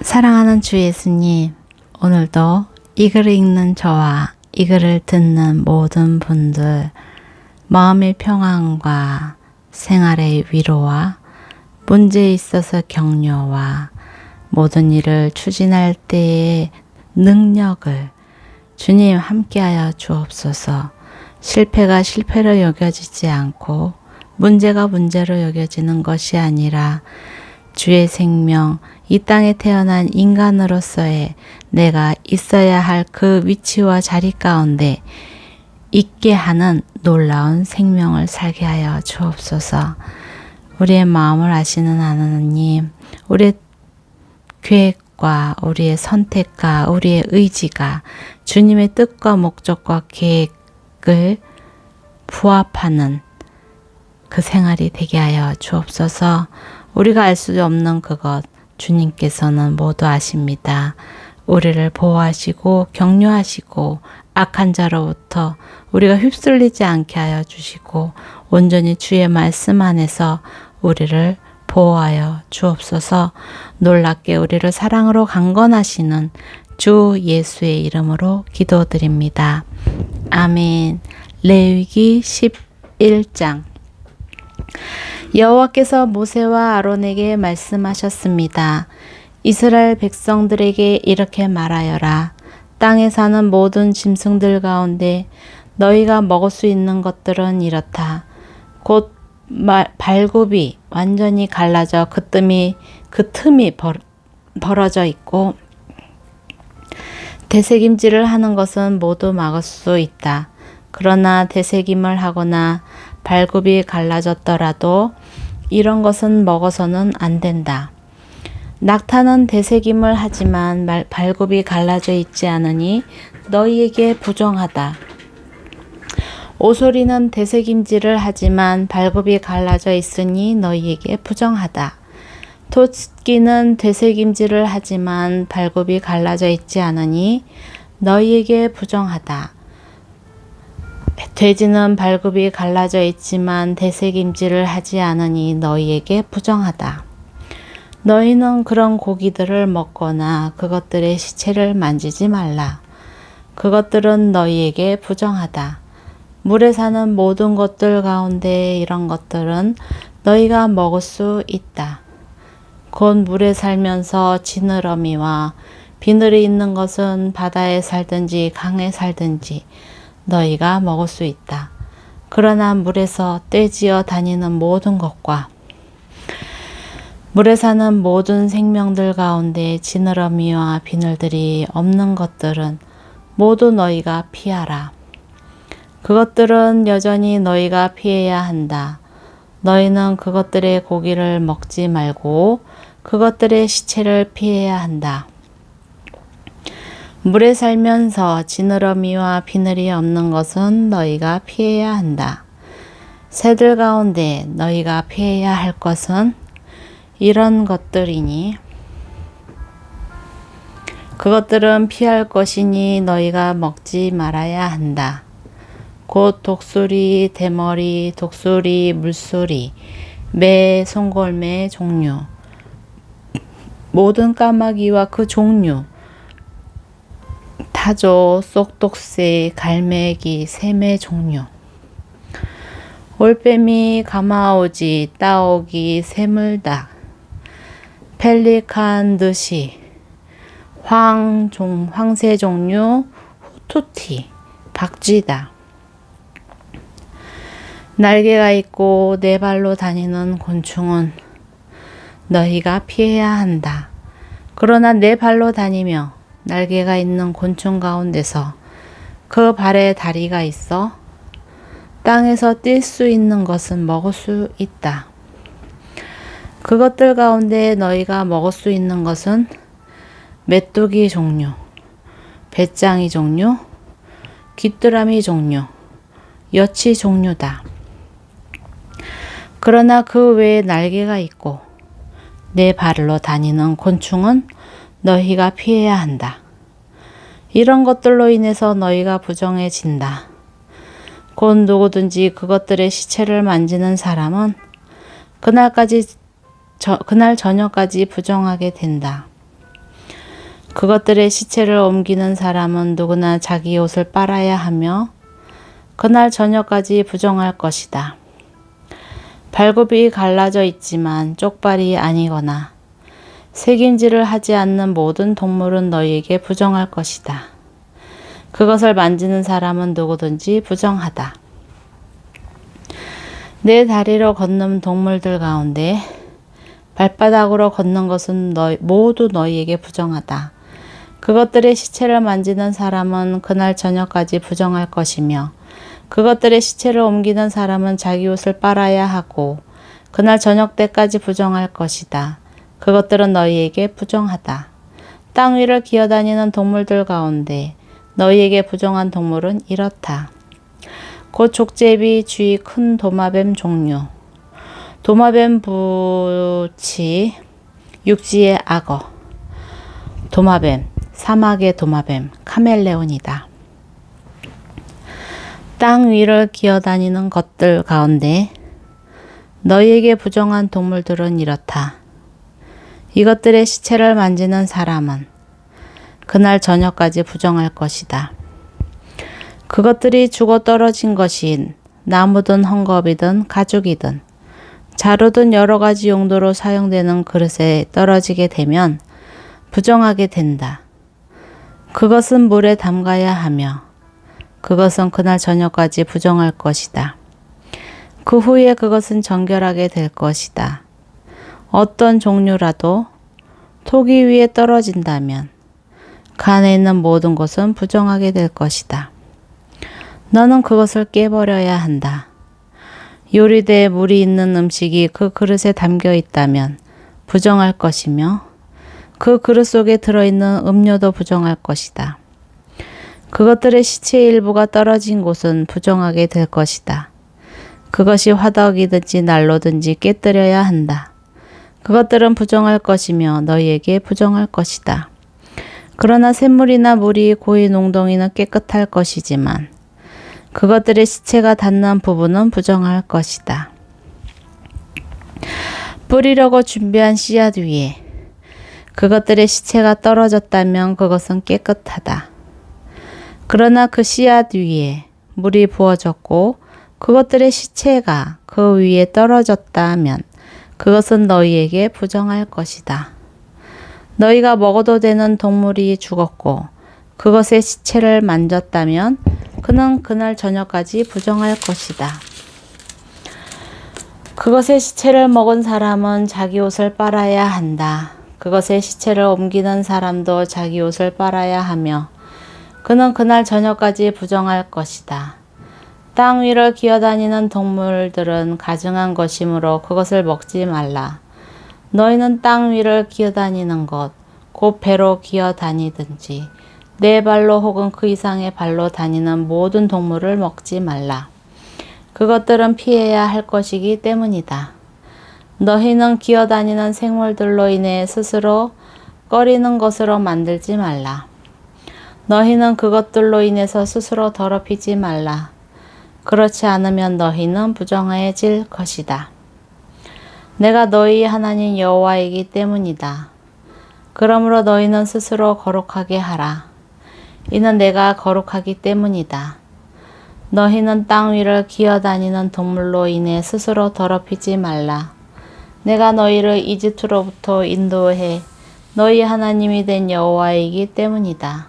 사랑하는 주 예수님, 오늘도 이 글을 읽는 저와 이 글을 듣는 모든 분들 마음의 평안과 생활의 위로와 문제에 있어서 격려와 모든 일을 추진할 때의 능력을 주님 함께하여 주옵소서. 실패가 실패로 여겨지지 않고 문제가 문제로 여겨지는 것이 아니라 주의 생명, 이 땅에 태어난 인간으로서의 내가 있어야 할 그 위치와 자리 가운데 있게 하는 놀라운 생명을 살게 하여 주옵소서. 우리의 마음을 아시는 하나님, 우리의 계획과 우리의 선택과 우리의 의지가 주님의 뜻과 목적과 계획을 부합하는 그 생활이 되게 하여 주옵소서. 우리가 알 수 없는 그것 주님께서는 모두 아십니다. 우리를 보호하시고 격려하시고 악한 자로부터 우리가 휩쓸리지 않게 하여 주시고 온전히 주의 말씀 안에서 우리를 보호하여 주옵소서. 놀랍게 우리를 사랑으로 강건하시는 주 예수의 이름으로 기도드립니다. 아멘. 레위기 11장. 여호와께서 모세와 아론에게 말씀하셨습니다. 이스라엘 백성들에게 이렇게 말하여라. 땅에 사는 모든 짐승들 가운데 너희가 먹을 수 있는 것들은 이렇다. 곧 발굽이 완전히 갈라져 그 틈이 벌어져 있고 되새김질을 하는 것은 모두 막을 수 있다. 그러나 되새김을 하거나 발굽이 갈라졌더라도 이런 것은 먹어서는 안 된다. 낙타는 되새김을 하지만 발굽이 갈라져 있지 않으니 너희에게 부정하다. 오소리는 되새김질을 하지만 발굽이 갈라져 있으니 너희에게 부정하다. 토끼는 되새김질을 하지만 발굽이 갈라져 있지 않으니 너희에게 부정하다. 돼지는 발굽이 갈라져 있지만 되새김질을 하지 않으니 너희에게 부정하다. 너희는 그런 고기들을 먹거나 그것들의 시체를 만지지 말라. 그것들은 너희에게 부정하다. 물에 사는 모든 것들 가운데 이런 것들은 너희가 먹을 수 있다. 곧 물에 살면서 지느러미와 비늘이 있는 것은 바다에 살든지 강에 살든지 너희가 먹을 수 있다. 그러나 물에서 떼지어 다니는 모든 것과 물에 사는 모든 생명들 가운데 지느러미와 비늘들이 없는 것들은 모두 너희가 피하라. 그것들은 여전히 너희가 피해야 한다. 너희는 그것들의 고기를 먹지 말고 그것들의 시체를 피해야 한다. 물에 살면서 지느러미와 비늘이 없는 것은 너희가 피해야 한다. 새들 가운데 너희가 피해야 할 것은 이런 것들이니 그것들은 피할 것이니 너희가 먹지 말아야 한다. 곧 독수리, 대머리, 독수리, 물소리, 매, 송골매 종류, 모든 까마귀와 그 종류, 타조, 쏙독새, 갈매기, 새매 종류, 올빼미, 가마오지, 따오기, 새물닭, 펠리칸, 느시, 황새 종류, 후투티, 박쥐다. 날개가 있고 네 발로 다니는 곤충은 너희가 피해야 한다. 그러나 네 발로 다니며 날개가 있는 곤충 가운데서 그 발에 다리가 있어 땅에서 뛸 수 있는 것은 먹을 수 있다. 그것들 가운데 너희가 먹을 수 있는 것은 메뚜기 종류, 배짱이 종류, 귀뚜라미 종류, 여치 종류다. 그러나 그 외에 날개가 있고 네 발로 다니는 곤충은 너희가 피해야 한다. 이런 것들로 인해서 너희가 부정해진다. 곧 누구든지 그것들의 시체를 만지는 사람은 그날 저녁까지 부정하게 된다. 그것들의 시체를 옮기는 사람은 누구나 자기 옷을 빨아야 하며 그날 저녁까지 부정할 것이다. 발굽이 갈라져 있지만 쪽발이 아니거나 새김질을 하지 않는 모든 동물은 너희에게 부정할 것이다. 그것을 만지는 사람은 누구든지 부정하다. 내 다리로 걷는 동물들 가운데 발바닥으로 걷는 것은 모두 너희에게 부정하다. 그것들의 시체를 만지는 사람은 그날 저녁까지 부정할 것이며 그것들의 시체를 옮기는 사람은 자기 옷을 빨아야 하고 그날 저녁 때까지 부정할 것이다. 그것들은 너희에게 부정하다. 땅 위를 기어다니는 동물들 가운데 너희에게 부정한 동물은 이렇다. 곧 족제비, 쥐, 큰 도마뱀 종류, 도마뱀 부치, 육지의 악어, 도마뱀, 사막의 도마뱀, 카멜레온이다. 땅 위를 기어다니는 것들 가운데 너희에게 부정한 동물들은 이렇다. 이것들의 시체를 만지는 사람은 그날 저녁까지 부정할 것이다. 그것들이 죽어 떨어진 것이 나무든 헝겊이든 가죽이든 자루든 여러 가지 용도로 사용되는 그릇에 떨어지게 되면 부정하게 된다. 그것은 물에 담가야 하며 그것은 그날 저녁까지 부정할 것이다. 그 후에 그것은 정결하게 될 것이다. 어떤 종류라도 토기 위에 떨어진다면 그 안에 있는 모든 것은 부정하게 될 것이다. 너는 그것을 깨버려야 한다. 요리대에 물이 있는 음식이 그 그릇에 담겨 있다면 부정할 것이며 그 그릇 속에 들어있는 음료도 부정할 것이다. 그것들의 시체의 일부가 떨어진 곳은 부정하게 될 것이다. 그것이 화덕이든지 난로든지 깨뜨려야 한다. 그것들은 부정할 것이며 너희에게 부정할 것이다. 그러나 샘물이나 물이 고이 농동이는 깨끗할 것이지만 그것들의 시체가 닿는 부분은 부정할 것이다. 뿌리려고 준비한 씨앗 위에 그것들의 시체가 떨어졌다면 그것은 깨끗하다. 그러나 그 씨앗 위에 물이 부어졌고 그것들의 시체가 그 위에 떨어졌다면 그것은 너희에게 부정할 것이다. 너희가 먹어도 되는 동물이 죽었고 그것의 시체를 만졌다면 그는 그날 저녁까지 부정할 것이다. 그것의 시체를 먹은 사람은 자기 옷을 빨아야 한다. 그것의 시체를 옮기는 사람도 자기 옷을 빨아야 하며 그는 그날 저녁까지 부정할 것이다. 땅 위를 기어다니는 동물들은 가증한 것이므로 그것을 먹지 말라. 너희는 땅 위를 기어다니는 것, 곧 배로 기어다니든지 네 발로 혹은 그 이상의 발로 다니는 모든 동물을 먹지 말라. 그것들은 피해야 할 것이기 때문이다. 너희는 기어다니는 생물들로 인해 스스로 꺼리는 것으로 만들지 말라. 너희는 그것들로 인해서 스스로 더럽히지 말라. 그렇지 않으면 너희는 부정해질 것이다. 내가 너희 하나님 여호와이기 때문이다. 그러므로 너희는 스스로 거룩하게 하라. 이는 내가 거룩하기 때문이다. 너희는 땅 위를 기어다니는 동물로 인해 스스로 더럽히지 말라. 내가 너희를 이집트로부터 인도해 너희 하나님이 된 여호와이기 때문이다.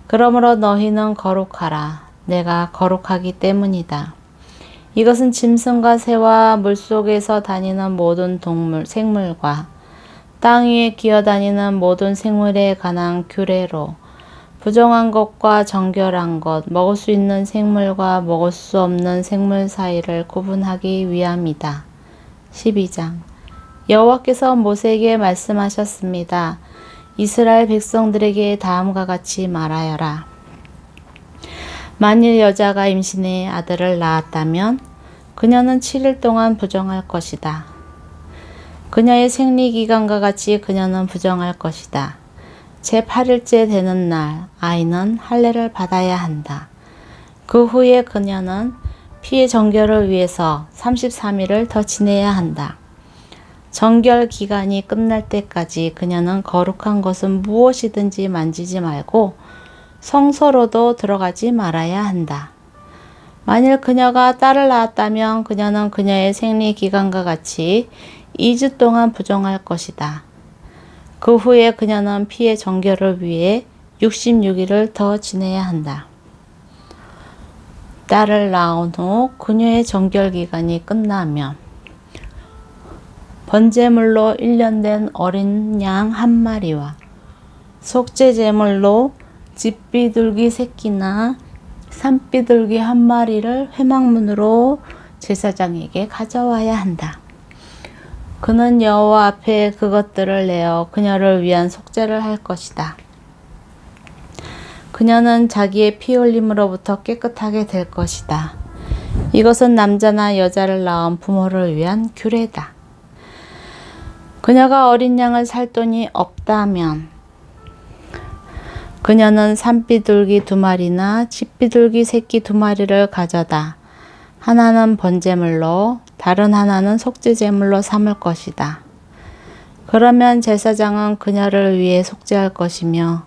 그러므로 너희는 거룩하라. 내가 거룩하기 때문이다. 이것은 짐승과 새와 물속에서 다니는 모든 동물, 생물과 땅 위에 기어다니는 모든 생물에 관한 규례로 부정한 것과 정결한 것, 먹을 수 있는 생물과 먹을 수 없는 생물 사이를 구분하기 위함이다. 12장 여호와께서 모세에게 말씀하셨습니다. 이스라엘 백성들에게 다음과 같이 말하여라. 만일 여자가 임신해 아들을 낳았다면 그녀는 7일 동안 부정할 것이다. 그녀의 생리기간과 같이 그녀는 부정할 것이다. 제8일째 되는 날 아이는 할례를 받아야 한다. 그 후에 그녀는 피의 정결을 위해서 33일을 더 지내야 한다. 정결 기간이 끝날 때까지 그녀는 거룩한 것은 무엇이든지 만지지 말고 성소로도 들어가지 말아야 한다. 만일 그녀가 딸을 낳았다면 그녀는 그녀의 생리 기간과 같이 2주 동안 부정할 것이다. 그 후에 그녀는 피의 정결을 위해 66일을 더 지내야 한다. 딸을 낳은 후 그녀의 정결 기간이 끝나면 번제물로 1년 된 어린 양 한 마리와 속죄제물로 집비둘기 새끼나 산비둘기 한 마리를 회막문으로 제사장에게 가져와야 한다. 그는 여호와 앞에 그것들을 내어 그녀를 위한 속죄를 할 것이다. 그녀는 자기의 피 흘림으로부터 깨끗하게 될 것이다. 이것은 남자나 여자를 낳은 부모를 위한 규례다. 그녀가 어린 양을 살 돈이 없다면 그녀는 산비둘기 2마리나 집비둘기 새끼 2마리를 가져다 하나는 번제물로 다른 하나는 속죄제물로 삼을 것이다. 그러면 제사장은 그녀를 위해 속죄할 것이며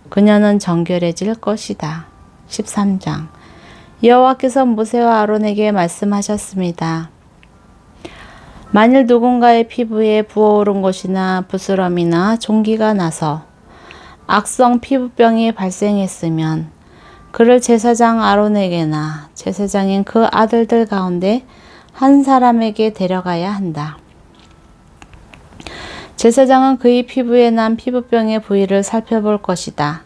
그녀는 정결해질 것이다. 13장 여호와께서 모세와 아론에게 말씀하셨습니다. 만일 누군가의 피부에 부어오른 곳이나 부스럼이나 종기가 나서 악성 피부병이 발생했으면 그를 제사장 아론에게나 제사장인 그 아들들 가운데 한 사람에게 데려가야 한다. 제사장은 그의 피부에 난 피부병의 부위를 살펴볼 것이다.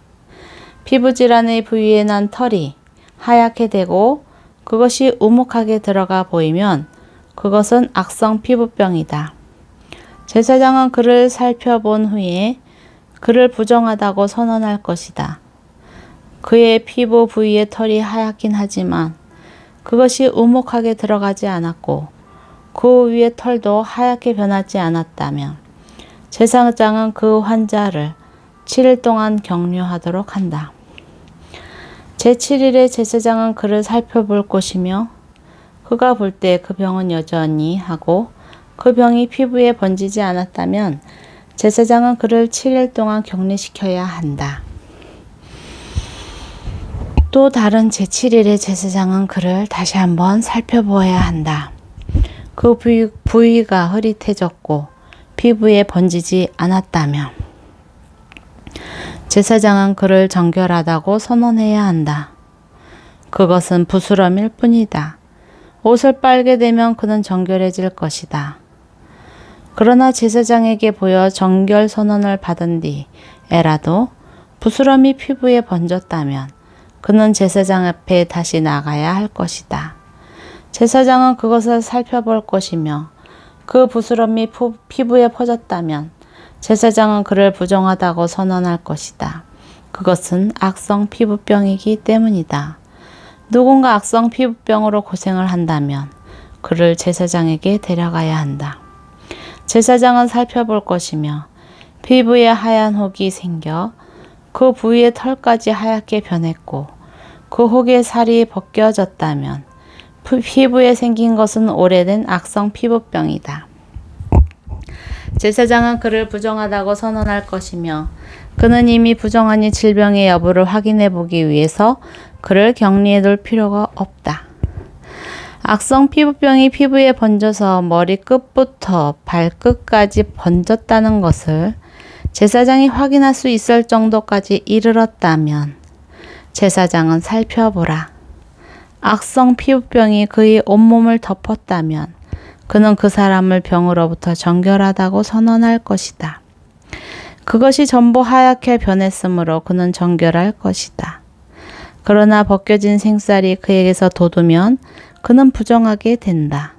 피부질환의 부위에 난 털이 하얗게 되고 그것이 우묵하게 들어가 보이면 그것은 악성 피부병이다. 제사장은 그를 살펴본 후에 그를 부정하다고 선언할 것이다. 그의 피부 부위의 털이 하얗긴 하지만 그것이 우묵하게 들어가지 않았고 그 위의 털도 하얗게 변하지 않았다면 제사장은 그 환자를 7일 동안 격려하도록 한다. 제7일에 제사장은 그를 살펴볼 것이며 그가 볼 때 그 병은 여전히 하고 그 병이 피부에 번지지 않았다면 제사장은 그를 7일 동안 격리시켜야 한다. 또 다른 제7일에 제사장은 그를 다시 한번 살펴보아야 한다. 그 부위가 흐릿해졌고 피부에 번지지 않았다면 제사장은 그를 정결하다고 선언해야 한다. 그것은 부스럼일 뿐이다. 옷을 빨게 되면 그는 정결해질 것이다. 그러나 제사장에게 보여 정결 선언을 받은 뒤 에라도 부스럼이 피부에 번졌다면 그는 제사장 앞에 다시 나가야 할 것이다. 제사장은 그것을 살펴볼 것이며 그 부스럼이 피부에 퍼졌다면 제사장은 그를 부정하다고 선언할 것이다. 그것은 악성 피부병이기 때문이다. 누군가 악성 피부병으로 고생을 한다면 그를 제사장에게 데려가야 한다. 제사장은 살펴볼 것이며 피부에 하얀 혹이 생겨 그 부위의 털까지 하얗게 변했고 그 혹의 살이 벗겨졌다면 피부에 생긴 것은 오래된 악성 피부병이다. 제사장은 그를 부정하다고 선언할 것이며 그는 이미 부정한 질병의 여부를 확인해 보기 위해서 그를 격리해 둘 필요가 없다. 악성 피부병이 피부에 번져서 머리끝부터 발끝까지 번졌다는 것을 제사장이 확인할 수 있을 정도까지 이르렀다면 제사장은 살펴보라. 악성 피부병이 그의 온몸을 덮었다면 그는 그 사람을 병으로부터 정결하다고 선언할 것이다. 그것이 전부 하얗게 변했으므로 그는 정결할 것이다. 그러나 벗겨진 생살이 그에게서 돋으면 그는 부정하게 된다.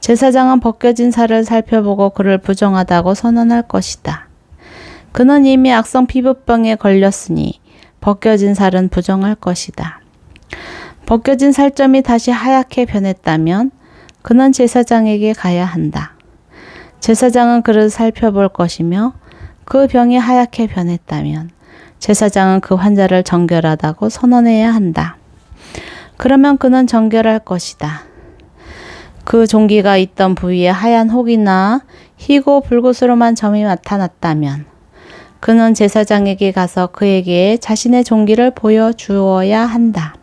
제사장은 벗겨진 살을 살펴보고 그를 부정하다고 선언할 것이다. 그는 이미 악성 피부병에 걸렸으니 벗겨진 살은 부정할 것이다. 벗겨진 살점이 다시 하얗게 변했다면 그는 제사장에게 가야 한다. 제사장은 그를 살펴볼 것이며 그 병이 하얗게 변했다면 제사장은 그 환자를 정결하다고 선언해야 한다. 그러면 그는 정결할 것이다. 그 종기가 있던 부위에 하얀 혹이나 희고 불구스름한 점이 나타났다면 그는 제사장에게 가서 그에게 자신의 종기를 보여주어야 한다.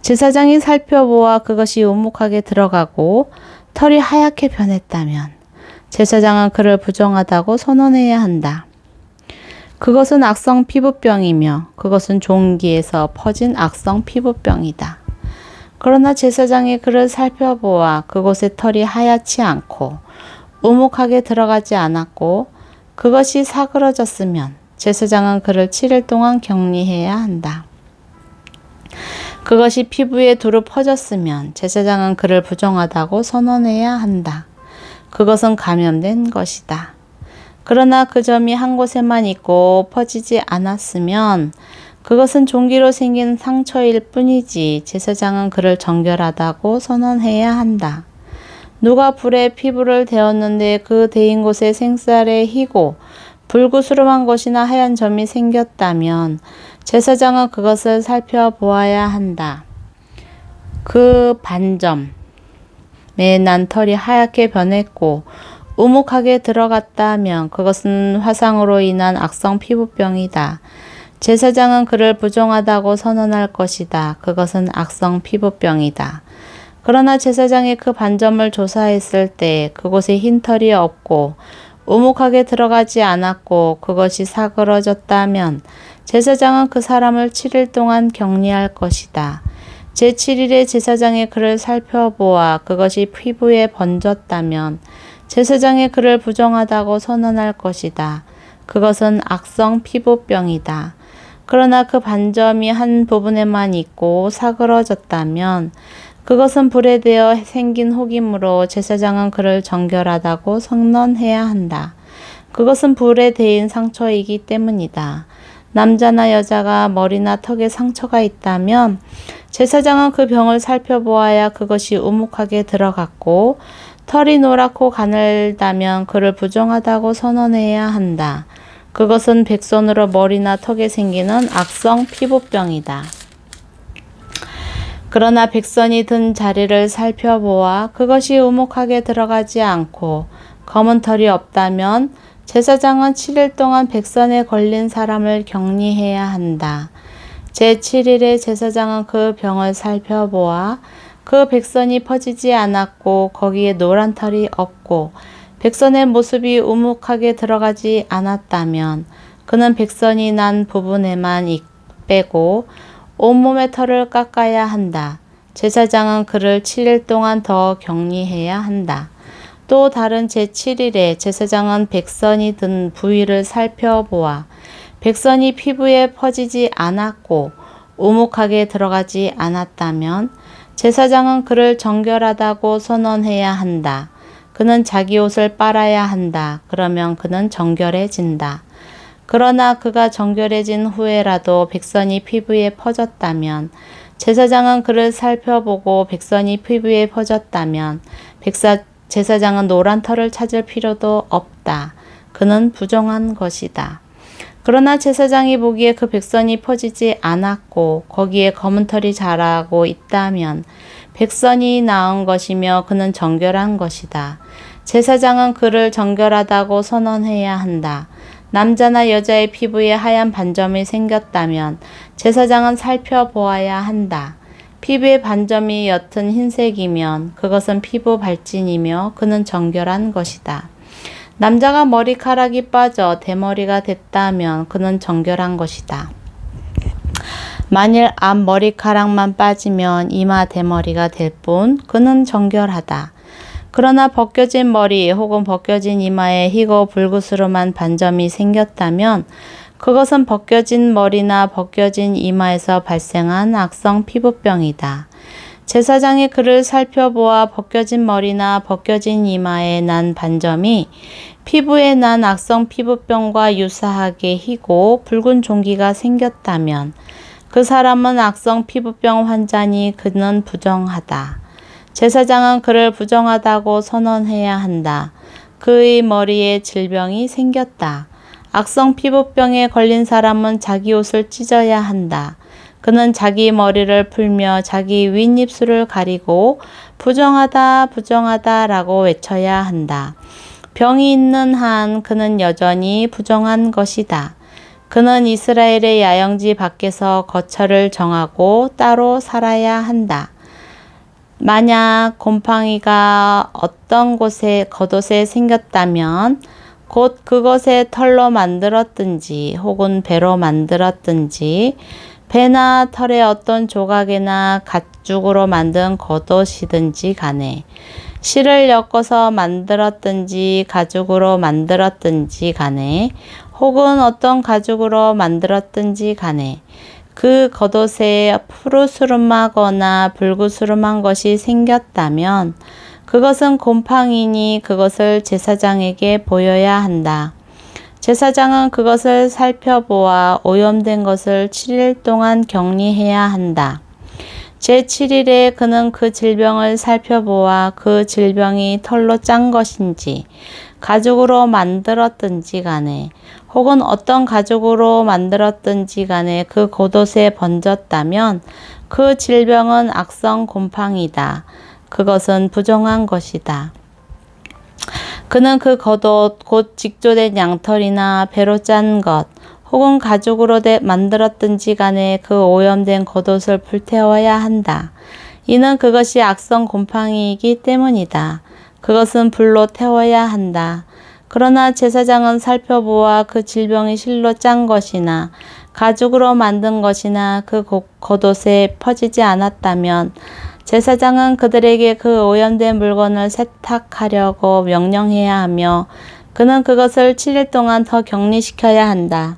제사장이 살펴보아 그것이 우묵하게 들어가고 털이 하얗게 변했다면 제사장은 그를 부정하다고 선언해야 한다. 그것은 악성 피부병이며 그것은 종기에서 퍼진 악성 피부병이다. 그러나 제사장이 그를 살펴보아 그곳에 털이 하얗지 않고 우묵하게 들어가지 않았고 그것이 사그러졌으면 제사장은 그를 7일 동안 격리해야 한다. 그것이 피부에 두루 퍼졌으면 제사장은 그를 부정하다고 선언해야 한다. 그것은 감염된 것이다. 그러나 그 점이 한 곳에만 있고 퍼지지 않았으면 그것은 종기로 생긴 상처일 뿐이지 제사장은 그를 정결하다고 선언해야 한다. 누가 불에 피부를 데웠는데 그 데인 곳에 생쌀에 희고 불구스름한 것이나 하얀 점이 생겼다면 제사장은 그것을 살펴보아야 한다. 그 반점에 난 털이 하얗게 변했고 우묵하게 들어갔다면 그것은 화상으로 인한 악성 피부병이다. 제사장은 그를 부정하다고 선언할 것이다. 그것은 악성 피부병이다. 그러나 제사장이 그 반점을 조사했을 때 그곳에 흰 털이 없고 우묵하게 들어가지 않았고 그것이 사그러졌다면 제사장은 그 사람을 7일 동안 격리할 것이다. 제7일에 제사장이 그를 살펴보아 그것이 피부에 번졌다면 제사장이 그를 부정하다고 선언할 것이다. 그것은 악성 피부병이다. 그러나 그 반점이 한 부분에만 있고 사그러졌다면 그것은 불에 대어 생긴 혹이므로 제사장은 그를 정결하다고 선언해야 한다. 그것은 불에 대인 상처이기 때문이다. 남자나 여자가 머리나 턱에 상처가 있다면 제사장은 그 병을 살펴보아야 그것이 우묵하게 들어갔고 털이 노랗고 가늘다면 그를 부정하다고 선언해야 한다. 그것은 백손으로 머리나 턱에 생기는 악성 피부병이다. 그러나 백선이 든 자리를 살펴보아 그것이 우묵하게 들어가지 않고 검은 털이 없다면 제사장은 7일 동안 백선에 걸린 사람을 격리해야 한다. 제7일에 제사장은 그 병을 살펴보아 그 백선이 퍼지지 않았고 거기에 노란 털이 없고 백선의 모습이 우묵하게 들어가지 않았다면 그는 백선이 난 부분에만 빼고 온몸의 털을 깎아야 한다. 제사장은 그를 7일 동안 더 격리해야 한다. 또 다른 제7일에 제사장은 백선이 든 부위를 살펴보아 백선이 피부에 퍼지지 않았고 우묵하게 들어가지 않았다면 제사장은 그를 정결하다고 선언해야 한다. 그는 자기 옷을 빨아야 한다. 그러면 그는 정결해진다. 그러나 그가 정결해진 후에라도 백선이 피부에 퍼졌다면 제사장은 그를 살펴보고 백선이 피부에 퍼졌다면 제사장은 노란 털을 찾을 필요도 없다. 그는 부정한 것이다. 그러나 제사장이 보기에 그 백선이 퍼지지 않았고 거기에 검은 털이 자라고 있다면 백선이 나은 것이며 그는 정결한 것이다. 제사장은 그를 정결하다고 선언해야 한다. 남자나 여자의 피부에 하얀 반점이 생겼다면 제사장은 살펴보아야 한다. 피부의 반점이 옅은 흰색이면 그것은 피부 발진이며 그는 정결한 것이다. 남자가 머리카락이 빠져 대머리가 됐다면 그는 정결한 것이다. 만일 앞머리카락만 빠지면 이마 대머리가 될 뿐 그는 정결하다. 그러나 벗겨진 머리 혹은 벗겨진 이마에 희고 불구스름한 반점이 생겼다면 그것은 벗겨진 머리나 벗겨진 이마에서 발생한 악성 피부병이다. 제사장이 그를 살펴보아 벗겨진 머리나 벗겨진 이마에 난 반점이 피부에 난 악성 피부병과 유사하게 희고 붉은 종기가 생겼다면 그 사람은 악성 피부병 환자니 그는 부정하다. 제사장은 그를 부정하다고 선언해야 한다. 그의 머리에 질병이 생겼다. 악성 피부병에 걸린 사람은 자기 옷을 찢어야 한다. 그는 자기 머리를 풀며 자기 윗입술을 가리고 부정하다 부정하다 라고 외쳐야 한다. 병이 있는 한 그는 여전히 부정한 것이다. 그는 이스라엘의 야영지 밖에서 거처를 정하고 따로 살아야 한다. 만약 곰팡이가 어떤 곳에 겉옷에 생겼다면 곧 그것에 털로 만들었든지 혹은 배로 만들었든지 배나 털의 어떤 조각이나 가죽으로 만든 겉옷이든지 간에 실을 엮어서 만들었든지 가죽으로 만들었든지 간에 혹은 어떤 가죽으로 만들었든지 간에 그 겉옷에 푸르스름하거나 불구스름한 것이 생겼다면 그것은 곰팡이니 그것을 제사장에게 보여야 한다. 제사장은 그것을 살펴보아 오염된 것을 7일 동안 격리해야 한다. 제7일에 그는 그 질병을 살펴보아 그 질병이 털로 짠 것인지 가죽으로 만들었든지 간에 혹은 어떤 가죽으로 만들었든지 간에 그 겉옷에 번졌다면 그 질병은 악성 곰팡이다. 그것은 부정한 것이다. 그는 그 겉옷 곧 직조된 양털이나 배로 짠 것 혹은 가죽으로 만들었든지 간에 그 오염된 겉옷을 불태워야 한다. 이는 그것이 악성 곰팡이이기 때문이다. 그것은 불로 태워야 한다. 그러나 제사장은 살펴보아 그 질병이 실로 짠 것이나 가죽으로 만든 것이나 그 겉옷에 퍼지지 않았다면 제사장은 그들에게 그 오염된 물건을 세탁하려고 명령해야 하며 그는 그것을 7일 동안 더 격리시켜야 한다.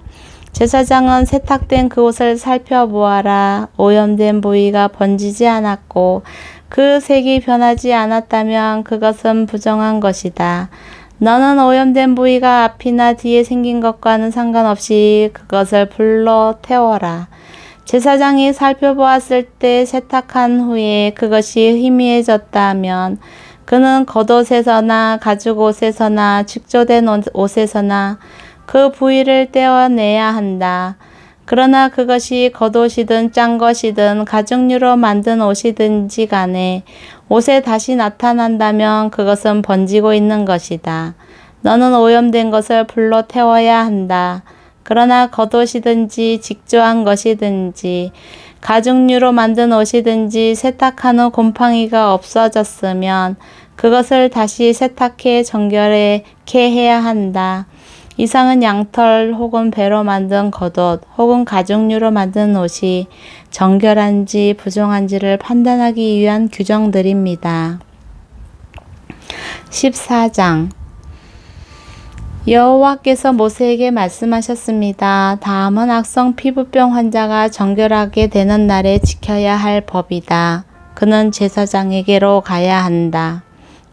제사장은 세탁된 그 옷을 살펴보아라. 오염된 부위가 번지지 않았고 그 색이 변하지 않았다면 그것은 부정한 것이다. 너는 오염된 부위가 앞이나 뒤에 생긴 것과는 상관없이 그것을 불로 태워라. 제사장이 살펴보았을 때 세탁한 후에 그것이 희미해졌다 하면 그는 겉옷에서나 가죽옷에서나 직조된 옷에서나 그 부위를 떼어내야 한다. 그러나 그것이 겉옷이든 짠 것이든 가죽류로 만든 옷이든지 간에 옷에 다시 나타난다면 그것은 번지고 있는 것이다. 너는 오염된 것을 불로 태워야 한다. 그러나 겉옷이든지 직조한 것이든지 가죽류로 만든 옷이든지 세탁한 후 곰팡이가 없어졌으면 그것을 다시 세탁해 정결하게 해야 한다. 이상은 양털 혹은 배로 만든 겉옷 혹은 가죽류로 만든 옷이 정결한지 부정한지를 판단하기 위한 규정들입니다. 14장 여호와께서 모세에게 말씀하셨습니다. 다음은 악성 피부병 환자가 정결하게 되는 날에 지켜야 할 법이다. 그는 제사장에게로 가야 한다.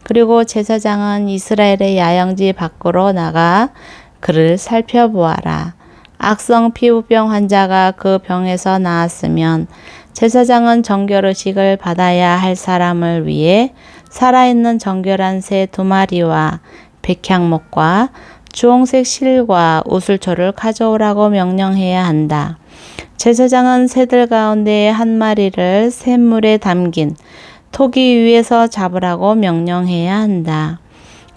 그리고 제사장은 이스라엘의 야영지 밖으로 나가 그를 살펴보아라. 악성 피부병 환자가 그 병에서 나았으면 제사장은 정결의식을 받아야 할 사람을 위해 살아있는 정결한 새 2마리와 백향목과 주홍색 실과 우슬초를 가져오라고 명령해야 한다. 제사장은 새들 가운데 한 마리를 샘물에 담긴 토기 위에서 잡으라고 명령해야 한다.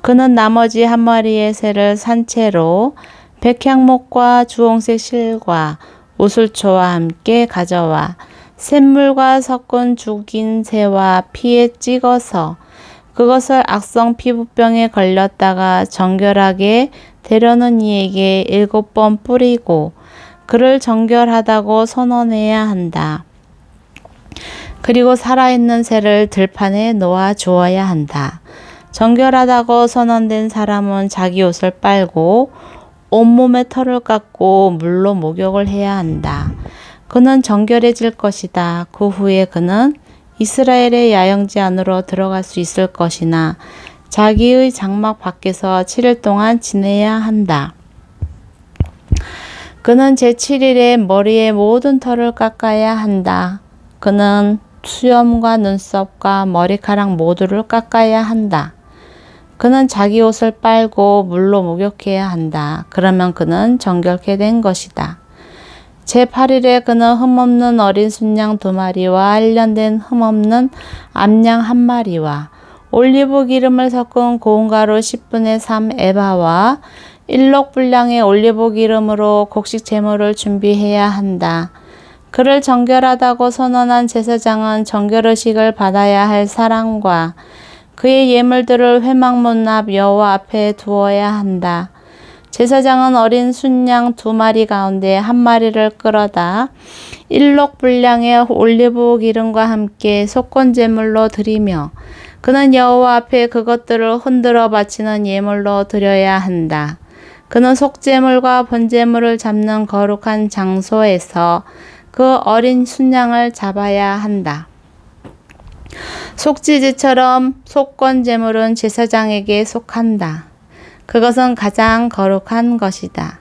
그는 나머지 한 마리의 새를 산채로 백향목과 주홍색 실과 우슬초와 함께 가져와 샘물과 섞은 죽인 새와 피에 찍어서 그것을 악성 피부병에 걸렸다가 정결하게 되려는 이에게 7번 뿌리고 그를 정결하다고 선언해야 한다. 그리고 살아있는 새를 들판에 놓아 주어야 한다. 정결하다고 선언된 사람은 자기 옷을 빨고 온몸에 털을 깎고 물로 목욕을 해야 한다. 그는 정결해질 것이다. 그 후에 그는 이스라엘의 야영지 안으로 들어갈 수 있을 것이나 자기의 장막 밖에서 7일 동안 지내야 한다. 그는 제7일에 머리의 모든 털을 깎아야 한다. 그는 수염과 눈썹과 머리카락 모두를 깎아야 한다. 그는 자기 옷을 빨고 물로 목욕해야 한다. 그러면 그는 정결케 된 것이다. 제8일에 그는 흠없는 어린 순양 2마리와 1년 된 흠없는 암양 1마리와 올리브 기름을 섞은 고운 가루 10분의 3 에바와 1록 분량의 올리브 기름으로 곡식 제물을 준비해야 한다. 그를 정결하다고 선언한 제사장은 정결의식을 받아야 할 사람과 그의 예물들을 회막문 앞 여호와 앞에 두어야 한다. 제사장은 어린 순양 2마리 가운데 1마리를 끌어다 1록 분량의 올리브 기름과 함께 속건제물로 드리며 그는 여호와 앞에 그것들을 흔들어 바치는 예물로 드려야 한다. 그는 속제물과 번제물을 잡는 거룩한 장소에서 그 어린 순양을 잡아야 한다. 속죄제처럼 속건제물은 제사장에게 속한다. 그것은 가장 거룩한 것이다.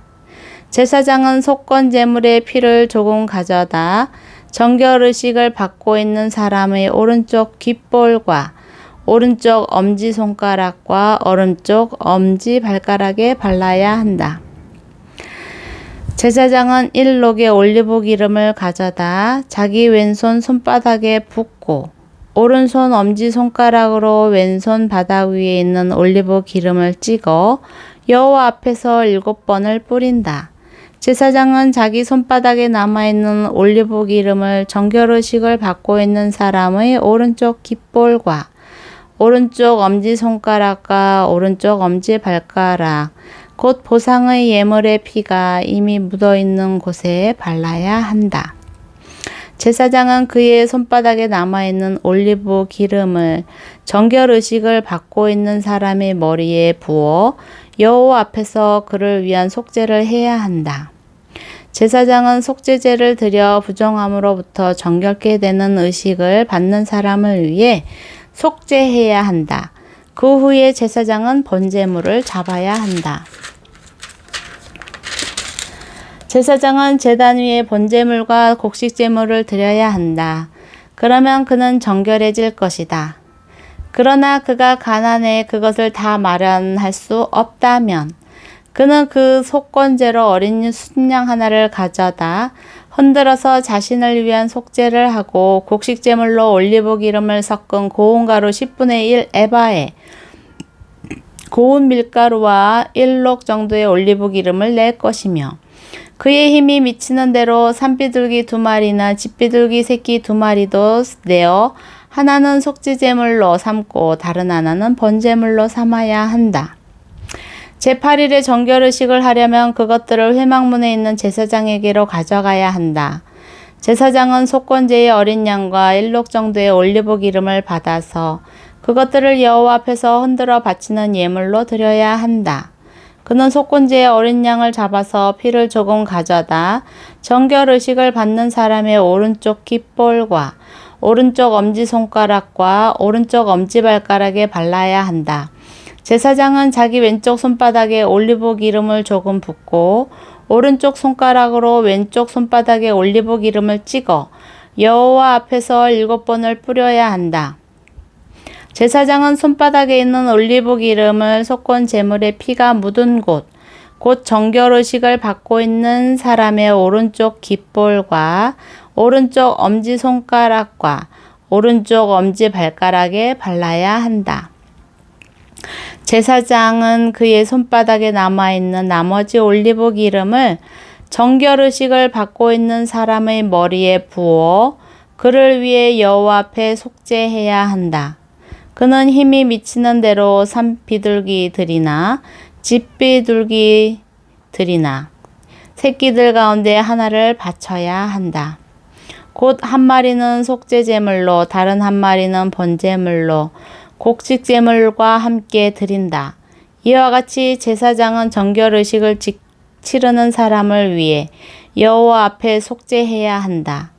제사장은 속건제물의 피를 조금 가져다 정결의식을 받고 있는 사람의 오른쪽 귓볼과 오른쪽 엄지손가락과 오른쪽 엄지발가락에 발라야 한다. 제사장은 1록의 올리브 기름을 가져다 자기 왼손 손바닥에 붓고 오른손 엄지손가락으로 왼손 바닥 위에 있는 올리브 기름을 찍어 여호와 앞에서 7번을 뿌린다. 제사장은 자기 손바닥에 남아있는 올리브 기름을 정결의식을 받고 있는 사람의 오른쪽 귓볼과 오른쪽 엄지손가락과 오른쪽 엄지발가락, 곧 보상의 예물의 피가 이미 묻어있는 곳에 발라야 한다. 제사장은 그의 손바닥에 남아있는 올리브 기름을 정결의식을 받고 있는 사람의 머리에 부어 여호와 앞에서 그를 위한 속죄를 해야 한다. 제사장은 속죄제를 드려 부정함으로부터 정결케 되는 의식을 받는 사람을 위해 속죄해야 한다. 그 후에 제사장은 번제물을 잡아야 한다. 제사장은 제단 위에 번제물과 곡식제물을 드려야 한다. 그러면 그는 정결해질 것이다. 그러나 그가 가난해 그것을 다 마련할 수 없다면 그는 그 속건제로 어린 순양 하나를 가져다 흔들어서 자신을 위한 속죄를 하고 곡식제물로 올리브 기름을 섞은 고운 가루 10분의 1 에바에 고운 밀가루와 1록 정도의 올리브 기름을 낼 것이며 그의 힘이 미치는 대로 산비둘기 2마리나 집비둘기 새끼 2마리도 내어 하나는 속죄제물로 삼고 다른 하나는 번제물로 삼아야 한다. 제8일에 정결의식을 하려면 그것들을 회막문에 있는 제사장에게로 가져가야 한다. 제사장은 속건제의 어린 양과 1록 정도의 올리브 기름을 받아서 그것들을 여호와 앞에서 흔들어 바치는 예물로 드려야 한다. 그는 속건제의 어린 양을 잡아서 피를 조금 가져다 정결의식을 받는 사람의 오른쪽 귓볼과 오른쪽 엄지손가락과 오른쪽 엄지발가락에 발라야 한다. 제사장은 자기 왼쪽 손바닥에 올리브 기름을 조금 붓고 오른쪽 손가락으로 왼쪽 손바닥에 올리브 기름을 찍어 여호와 앞에서 7번을 뿌려야 한다. 제사장은 손바닥에 있는 올리브 기름을 속건 제물의 피가 묻은 곳, 곧 정결의식을 받고 있는 사람의 오른쪽 귓볼과 오른쪽 엄지손가락과 오른쪽 엄지발가락에 발라야 한다. 제사장은 그의 손바닥에 남아있는 나머지 올리브 기름을 정결의식을 받고 있는 사람의 머리에 부어 그를 위해 여호와 앞에 속죄해야 한다. 그는 힘이 미치는 대로 산비둘기들이나 집비둘기들이나 새끼들 가운데 하나를 바쳐야 한다. 곧 1마리는 속죄제물로 다른 1마리는 번제물로 곡식제물과 함께 드린다. 이와 같이 제사장은 정결의식을 치르는 사람을 위해 여호와 앞에 속죄해야 한다.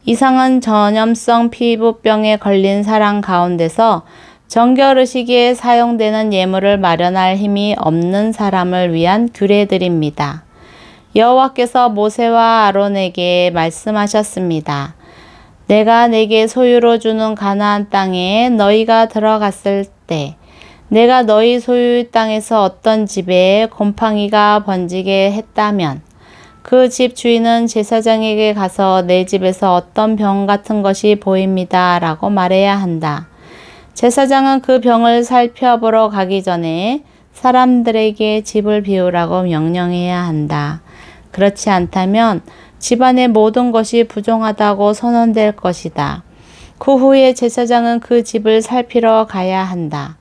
이상은 전염성 피부병에 걸린 사람 가운데서 정결의식에 사용되는 예물을 마련할 힘이 없는 사람을 위한 규례들입니다. 여호와께서 모세와 아론에게 말씀하셨습니다. 내가 내게 소유로 주는 가나안 땅에 너희가 들어갔을 때 내가 너희 소유의 땅에서 어떤 집에 곰팡이가 번지게 했다면 그 집 주인은 제사장에게 가서 내 집에서 어떤 병 같은 것이 보입니다 라고 말해야 한다. 제사장은 그 병을 살펴보러 가기 전에 사람들에게 집을 비우라고 명령해야 한다. 그렇지 않다면 집안의 모든 것이 부정하다고 선언될 것이다. 그 후에 제사장은 그 집을 살피러 가야 한다.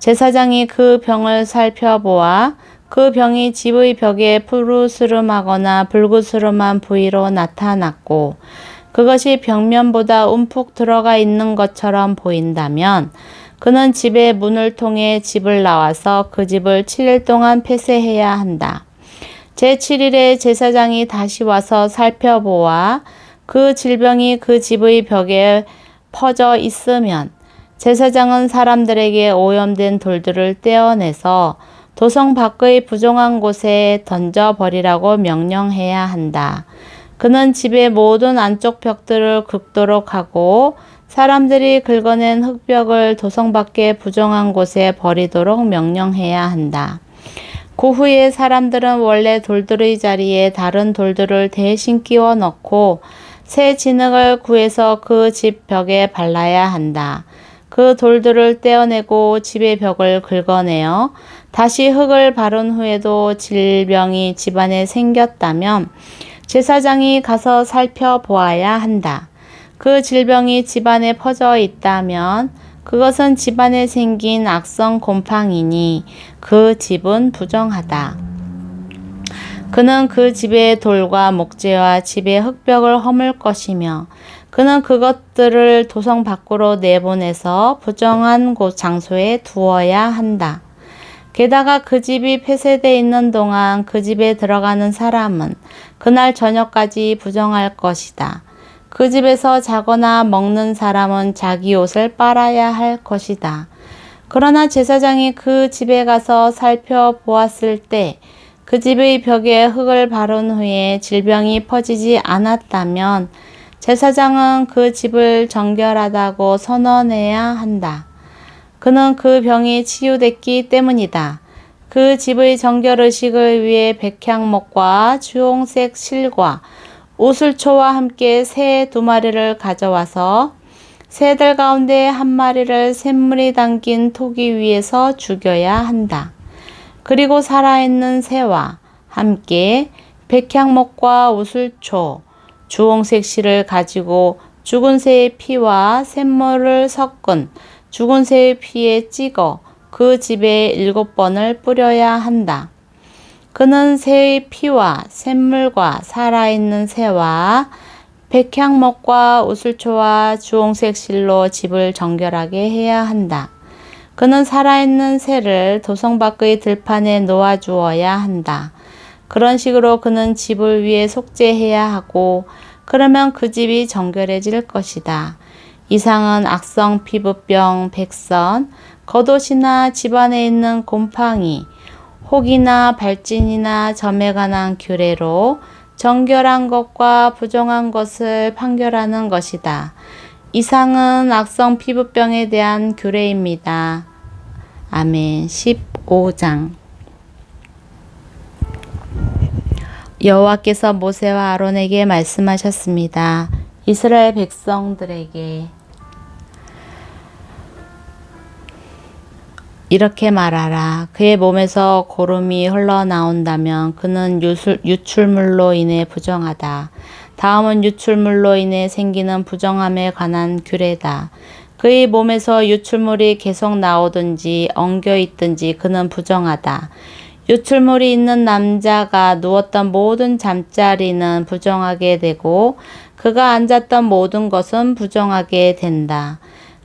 제사장이 그 병을 살펴보아 그 병이 집의 벽에 푸르스름하거나 불구스름한 부위로 나타났고 그것이 벽면보다 움푹 들어가 있는 것처럼 보인다면 그는 집의 문을 통해 집을 나와서 그 집을 7일 동안 폐쇄해야 한다. 제7일에 제사장이 다시 와서 살펴보아 그 질병이 그 집의 벽에 퍼져 있으면 제사장은 사람들에게 오염된 돌들을 떼어내서 도성 밖의 부정한 곳에 던져버리라고 명령해야 한다. 그는 집의 모든 안쪽 벽들을 긁도록 하고 사람들이 긁어낸 흙벽을 도성 밖의 부정한 곳에 버리도록 명령해야 한다. 그 후에 사람들은 원래 돌들의 자리에 다른 돌들을 대신 끼워 넣고 새 진흙을 구해서 그 집 벽에 발라야 한다. 그 돌들을 떼어내고 집의 벽을 긁어내어 다시 흙을 바른 후에도 질병이 집안에 생겼다면 제사장이 가서 살펴보아야 한다. 그 질병이 집안에 퍼져 있다면 그것은 집안에 생긴 악성 곰팡이니 그 집은 부정하다. 그는 그 집의 돌과 목재와 집의 흙벽을 허물 것이며 그는 그것들을 도성 밖으로 내보내서 부정한 곳 장소에 두어야 한다. 게다가 그 집이 폐쇄되어 있는 동안 그 집에 들어가는 사람은 그날 저녁까지 부정할 것이다. 그 집에서 자거나 먹는 사람은 자기 옷을 빨아야 할 것이다. 그러나 제사장이 그 집에 가서 살펴보았을 때 그 집의 벽에 흙을 바른 후에 질병이 퍼지지 않았다면 제사장은 그 집을 정결하다고 선언해야 한다. 그는 그 병이 치유됐기 때문이다. 그 집의 정결의식을 위해 백향목과 주홍색 실과 우슬초와 함께 새 2마리를 가져와서 새들 가운데 1마리를 샘물이 담긴 토기 위에서 죽여야 한다. 그리고 살아있는 새와 함께 백향목과 우슬초, 주홍색 실을 가지고 죽은 새의 피와 샘물을 섞은 죽은 새의 피에 찍어 그 집에 7번을 뿌려야 한다. 그는 새의 피와 샘물과 살아있는 새와 백향목과 우슬초와 주홍색 실로 집을 정결하게 해야 한다. 그는 살아있는 새를 도성 밖의 들판에 놓아주어야 한다. 그런 식으로 그는 집을 위해 속죄해야 하고 그러면 그 집이 정결해질 것이다. 이상은 악성 피부병, 백선, 겉옷이나 집안에 있는 곰팡이, 혹이나 발진이나 점에 관한 규례로 정결한 것과 부정한 것을 판결하는 것이다. 이상은 악성 피부병에 대한 규례입니다. 아멘. 15장. 여호와께서 모세와 아론에게 말씀하셨습니다. 이스라엘 백성들에게 이렇게 말하라. 그의 몸에서 고름이 흘러나온다면 그는 유출물로 인해 부정하다. 다음은 유출물로 인해 생기는 부정함에 관한 규례다. 그의 몸에서 유출물이 계속 나오든지 엉겨 있든지 그는 부정하다. 유출물이 있는 남자가 누웠던 모든 잠자리는 부정하게 되고 그가 앉았던 모든 것은 부정하게 된다.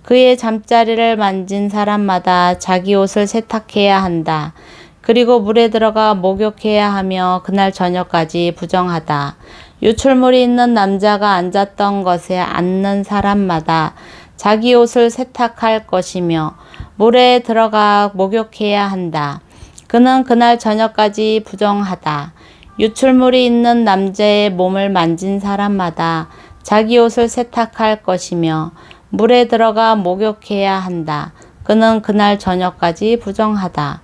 그의 잠자리를 만진 사람마다 자기 옷을 세탁해야 한다. 그리고 물에 들어가 목욕해야 하며 그날 저녁까지 부정하다. 유출물이 있는 남자가 앉았던 것에 앉는 사람마다 자기 옷을 세탁할 것이며 물에 들어가 목욕해야 한다. 그는 그날 저녁까지 부정하다. 유출물이 있는 남자의 몸을 만진 사람마다 자기 옷을 세탁할 것이며 물에 들어가 목욕해야 한다. 그는 그날 저녁까지 부정하다.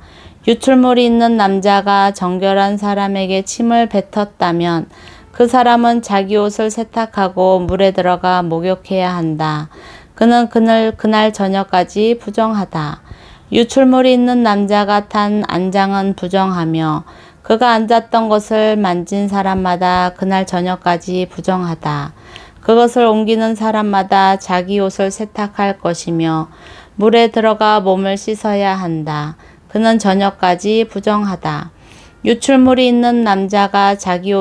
유출물이 있는 남자가 정결한 사람에게 침을 뱉었다면 그 사람은 자기 옷을 세탁하고 물에 들어가 목욕해야 한다. 그는 그날 저녁까지 부정하다. 유출물이 있는 남자가 탄 안장은 부정하며 그가 앉았던 것을 만진 사람마다 그날 저녁까지 부정하다. 그것을 옮기는 사람마다 자기 옷을 세탁할 것이며 물에 들어가 몸을 씻어야 한다. 그는 저녁까지 부정하다. 유출물이 있는 남자가 자기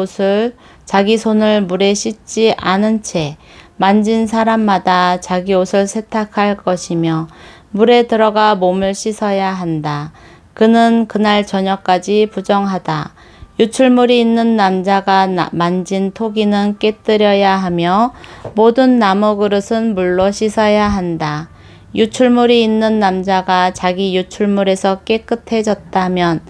손을 물에 씻지 않은 채 만진 사람마다 자기 옷을 세탁할 것이며 물에 들어가 몸을 씻어야 한다. 그는 그날 저녁까지 부정하다. 유출물이 있는 남자가 만진 토기는 깨뜨려야 하며 모든 나무 그릇은 물로 씻어야 한다. 유출물이 있는 남자가 자기 유출물에서 깨끗해졌다면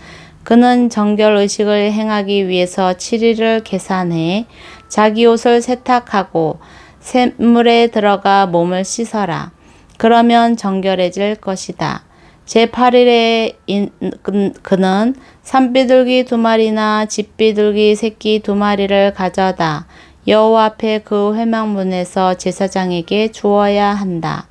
그는 정결 의식을 행하기 위해서 7일을 계산해 자기 옷을 세탁하고 샘물에 들어가 몸을 씻어라. 그러면 정결해질 것이다. 제8일에 그는 산비둘기 2마리나 집비둘기 새끼 2마리를 가져다 여호와 앞에 그 회막문에서 제사장에게 주어야 한다.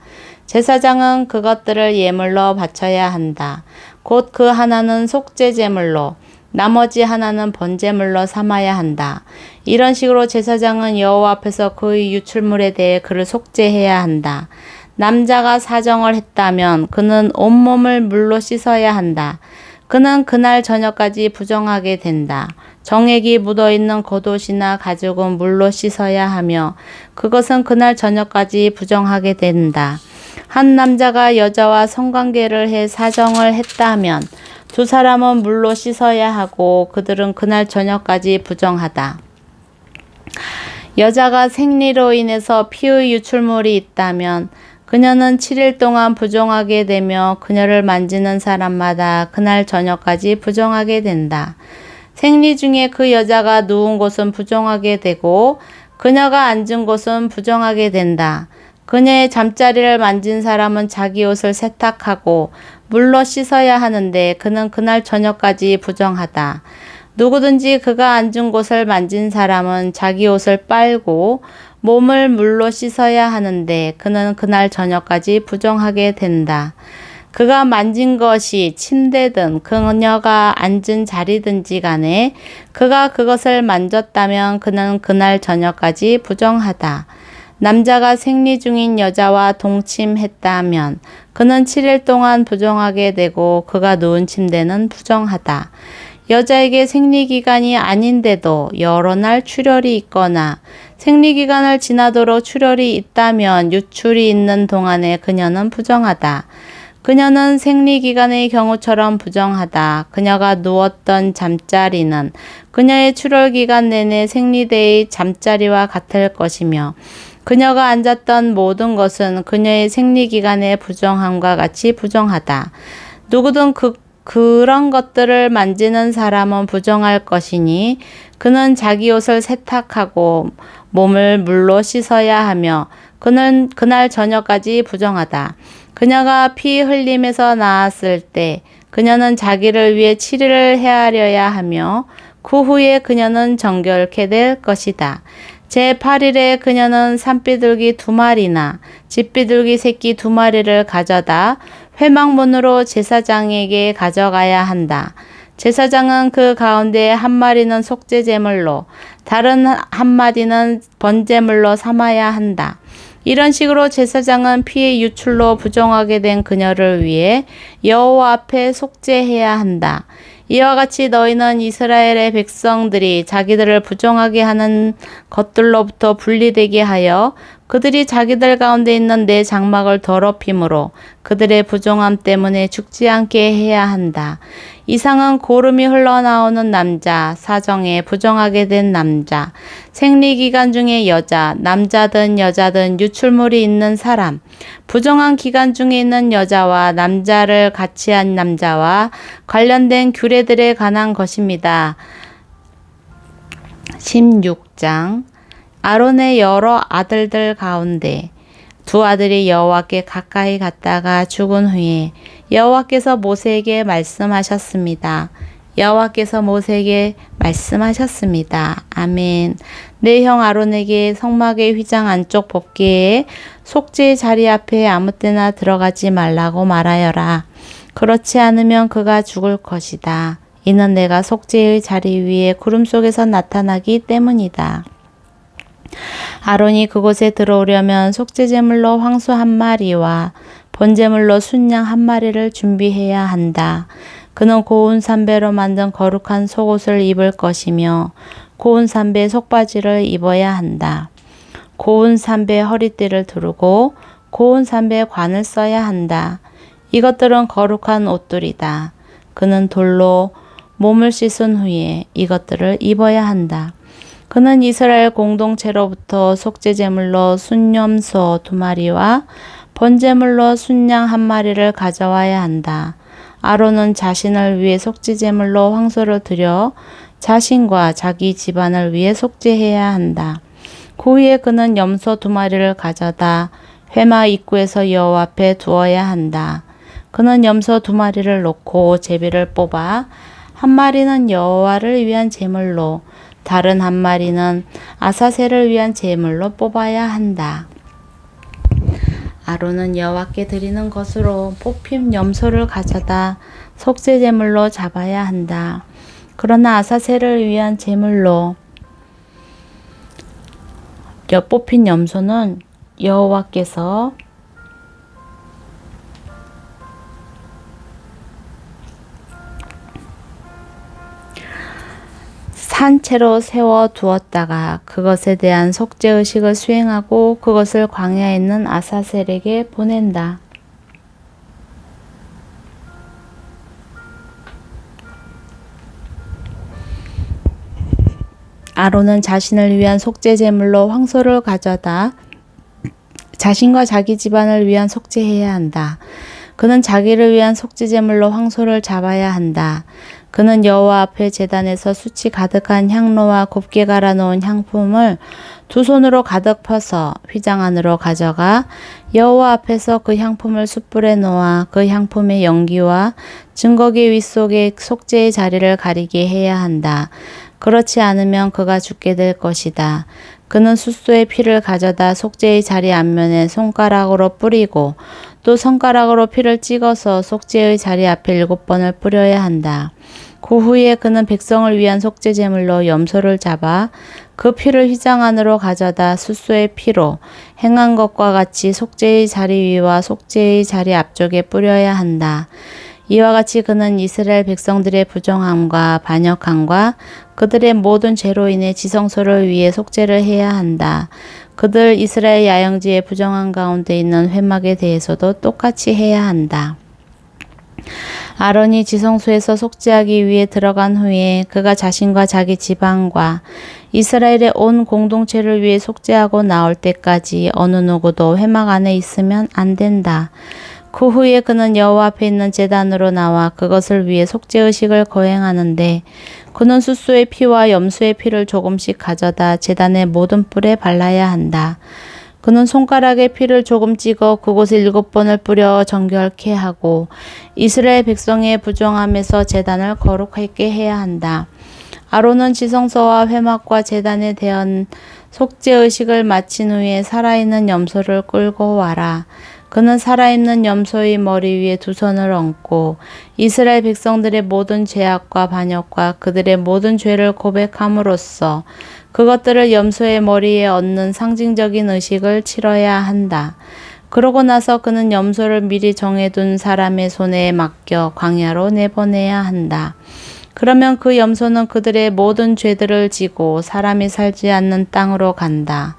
제사장은 그것들을 예물로 바쳐야 한다. 곧 그 하나는 속죄 제물로 나머지 하나는 번제물로 삼아야 한다. 이런 식으로 제사장은 여호와 앞에서 그의 유출물에 대해 그를 속죄해야 한다. 남자가 사정을 했다면 그는 온몸을 물로 씻어야 한다. 그는 그날 저녁까지 부정하게 된다. 정액이 묻어있는 겉옷이나 가죽은 물로 씻어야 하며 그것은 그날 저녁까지 부정하게 된다. 한 남자가 여자와 성관계를 해 사정을 했다면 두 사람은 물로 씻어야 하고 그들은 그날 저녁까지 부정하다. 여자가 생리로 인해서 피의 유출물이 있다면 그녀는 7일 동안 부정하게 되며 그녀를 만지는 사람마다 그날 저녁까지 부정하게 된다. 생리 중에 그 여자가 누운 곳은 부정하게 되고 그녀가 앉은 곳은 부정하게 된다. 그녀의 잠자리를 만진 사람은 자기 옷을 세탁하고 물로 씻어야 하는데 그는 그날 저녁까지 부정하다. 누구든지 그가 앉은 곳을 만진 사람은 자기 옷을 빨고 몸을 물로 씻어야 하는데 그는 그날 저녁까지 부정하게 된다. 그가 만진 것이 침대든 그녀가 앉은 자리든지 간에 그가 그것을 만졌다면 그는 그날 저녁까지 부정하다. 남자가 생리 중인 여자와 동침했다면 그는 7일 동안 부정하게 되고 그가 누운 침대는 부정하다. 여자에게 생리기간이 아닌데도 여러 날 출혈이 있거나 생리기간을 지나도록 출혈이 있다면 유출이 있는 동안에 그녀는 부정하다. 그녀는 생리기간의 경우처럼 부정하다. 그녀가 누웠던 잠자리는 그녀의 출혈기간 내내 생리대의 잠자리와 같을 것이며 그녀가 앉았던 모든 것은 그녀의 생리기간의 부정함과 같이 부정하다. 누구든 그런 것들을 만지는 사람은 부정할 것이니 그는 자기 옷을 세탁하고 몸을 물로 씻어야 하며 그는 그날 저녁까지 부정하다. 그녀가 피 흘림에서 나았을 때 그녀는 자기를 위해 7일을 헤아려야 하며 그 후에 그녀는 정결케 될 것이다. 제8일에 그녀는 산비둘기 2마리나 집비둘기 새끼 2마리를 가져다 회막문으로 제사장에게 가져가야 한다. 제사장은 그 가운데 한 마리는 속죄 제물로 다른 한 마리는 번제물로 삼아야 한다. 이런 식으로 제사장은 피의 유출로 부정하게 된 그녀를 위해 여호와 앞에 속죄해야 한다. 이와 같이 너희는 이스라엘의 백성들이 자기들을 부정하게 하는 것들로부터 분리되게 하여 그들이 자기들 가운데 있는 내 장막을 더럽힘으로 그들의 부정함 때문에 죽지 않게 해야 한다. 이상은 고름이 흘러나오는 남자, 사정에 부정하게 된 남자, 생리기간 중에 여자, 남자든 여자든 유출물이 있는 사람, 부정한 기간 중에 있는 여자와 남자를 같이 한 남자와 관련된 규례들에 관한 것입니다. 16장 아론의 여러 아들들 가운데 두 아들이 여호와께 가까이 갔다가 죽은 후에 여호와께서 모세에게 말씀하셨습니다. 여호와께서 모세에게 말씀하셨습니다. 아멘. 내 형 아론에게 성막의 휘장 안쪽 법궤에 속죄의 자리 앞에 아무 때나 들어가지 말라고 말하여라. 그렇지 않으면 그가 죽을 것이다. 이는 내가 속죄의 자리 위에 구름 속에서 나타나기 때문이다. 아론이 그곳에 들어오려면 속죄제물로 황소 한 마리와 번제물로 순양 한 마리를 준비해야 한다. 그는 고운 삼배로 만든 거룩한 속옷을 입을 것이며 고운 삼배 속바지를 입어야 한다. 고운 삼배 허리띠를 두르고 고운 삼배 관을 써야 한다. 이것들은 거룩한 옷들이다. 그는 돌로 몸을 씻은 후에 이것들을 입어야 한다. 그는 이스라엘 공동체로부터 속죄제물로 순염소 2마리와 번제물로 순양 1마리를 가져와야 한다. 아론은 자신을 위해 속죄제물로 황소를 드려 자신과 자기 집안을 위해 속죄해야 한다. 그 후에 그는 염소 2마리를 가져다 회막 입구에서 여호와 앞에 두어야 한다. 그는 염소 2마리를 놓고 제비를 뽑아 1마리는 여호와를 위한 제물로 다른 1마리는 아사셀을 위한 제물로 뽑아야 한다. 아론은 여호와께 드리는 것으로 뽑힌 염소를 가져다 속죄제물로 잡아야 한다. 그러나 아사셀을 위한 제물로 뽑힌 염소는 여호와께서 산채로 세워 두었다가 그것에 대한 속죄의식을 수행하고 그것을 광야에 있는 아사셀에게 보낸다. 아론은 자신을 위한 속죄제물로 황소를 가져다 자신과 자기 집안을 위한 속죄해야 한다. 그는 자기를 위한 속죄제물로 황소를 잡아야 한다. 그는 여호와 앞에 제단에서 숯이 가득한 향로와 곱게 갈아놓은 향품을 2손으로 가득 펴서 휘장 안으로 가져가 여호와 앞에서 그 향품을 숯불에 놓아 그 향품의 연기와 증거계 윗속에 속죄의 자리를 가리게 해야 한다. 그렇지 않으면 그가 죽게 될 것이다. 그는 숫소의 피를 가져다 속죄의 자리 앞면에 손가락으로 뿌리고 또 손가락으로 피를 찍어서 속죄의 자리 앞에 7번을 뿌려야 한다. 그 후에 그는 백성을 위한 속죄제물로 염소를 잡아 그 피를 휘장 안으로 가져다 숫소의 피로 행한 것과 같이 속죄의 자리 위와 속죄의 자리 앞쪽에 뿌려야 한다. 이와 같이 그는 이스라엘 백성들의 부정함과 반역함과 그들의 모든 죄로 인해 지성소를 위해 속죄를 해야 한다. 그들 이스라엘 야영지의 부정함 가운데 있는 회막에 대해서도 똑같이 해야 한다. 아론이 지성소에서 속죄하기 위해 들어간 후에 그가 자신과 자기 집안과 이스라엘의 온 공동체를 위해 속죄하고 나올 때까지 어느 누구도 회막 안에 있으면 안 된다. 그 후에 그는 여호와 앞에 있는 제단으로 나와 그것을 위해 속죄의식을 거행하는데 그는 숫소의 피와 염소의 피를 조금씩 가져다 제단의 모든 뿔에 발라야 한다. 그는 손가락에 피를 조금 찍어 그곳에 7번을 뿌려 정결케 하고 이스라엘 백성의 부정함에서 제단을 거룩하게 해야 한다. 아론은 지성소와 회막과 제단에 대한 속죄의식을 마친 후에 살아있는 염소를 끌고 와라. 그는 살아있는 염소의 머리 위에 2손을 얹고 이스라엘 백성들의 모든 죄악과 반역과 그들의 모든 죄를 고백함으로써 그것들을 염소의 머리에 얹는 상징적인 의식을 치러야 한다. 그러고 나서 그는 염소를 미리 정해둔 사람의 손에 맡겨 광야로 내보내야 한다. 그러면 그 염소는 그들의 모든 죄들을 지고 사람이 살지 않는 땅으로 간다.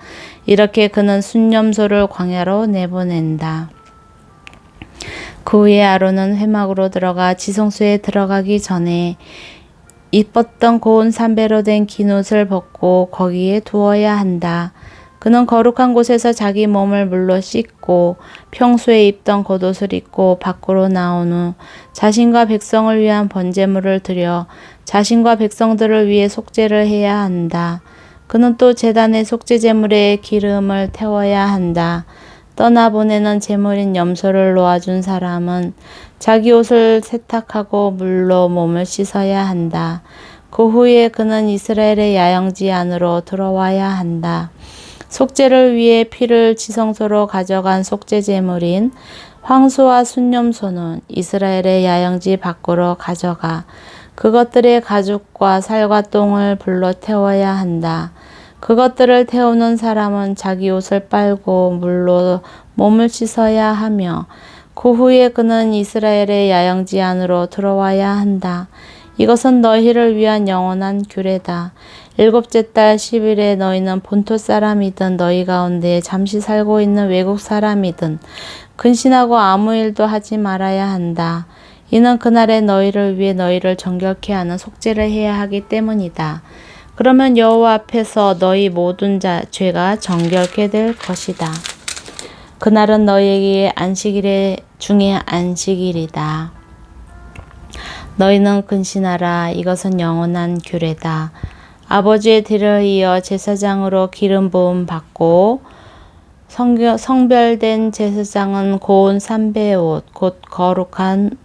이렇게 그는 순염소를 광야로 내보낸다. 그 후에 아론은 회막으로 들어가 지성소에 들어가기 전에 입었던 고운 삼배로 된 긴 옷을 벗고 거기에 두어야 한다. 그는 거룩한 곳에서 자기 몸을 물로 씻고 평소에 입던 겉옷을 입고 밖으로 나온 후 자신과 백성을 위한 번제물을 드려 자신과 백성들을 위해 속죄를 해야 한다. 그는 또 제단의 속죄제물에 기름을 태워야 한다. 떠나보내는 제물인 염소를 놓아준 사람은 자기 옷을 세탁하고 물로 몸을 씻어야 한다. 그 후에 그는 이스라엘의 야영지 안으로 들어와야 한다. 속죄를 위해 피를 지성소로 가져간 속죄 제물인 황소와 순염소는 이스라엘의 야영지 밖으로 가져가 그것들의 가죽과 살과 똥을 불로 태워야 한다. 그것들을 태우는 사람은 자기 옷을 빨고 물로 몸을 씻어야 하며 그 후에 그는 이스라엘의 야영지 안으로 들어와야 한다. 이것은 너희를 위한 영원한 규례다. 일곱째 달 10일에 너희는 본토 사람이든 너희 가운데 잠시 살고 있는 외국 사람이든 근신하고 아무 일도 하지 말아야 한다. 이는 그날에 너희를 위해 너희를 정결케 하는 속죄를 해야 하기 때문이다. 그러면 여호와 앞에서 너희 모든 죄가 정결케 될 것이다. 그날은 너희에게 안식일 중에 안식일이다. 너희는 근신하라. 이것은 영원한 규례다. 아버지의 뒤를 이어 제사장으로 기름 부음 받고 성별된 제사장은 고운 삼배 옷, 곧 거룩한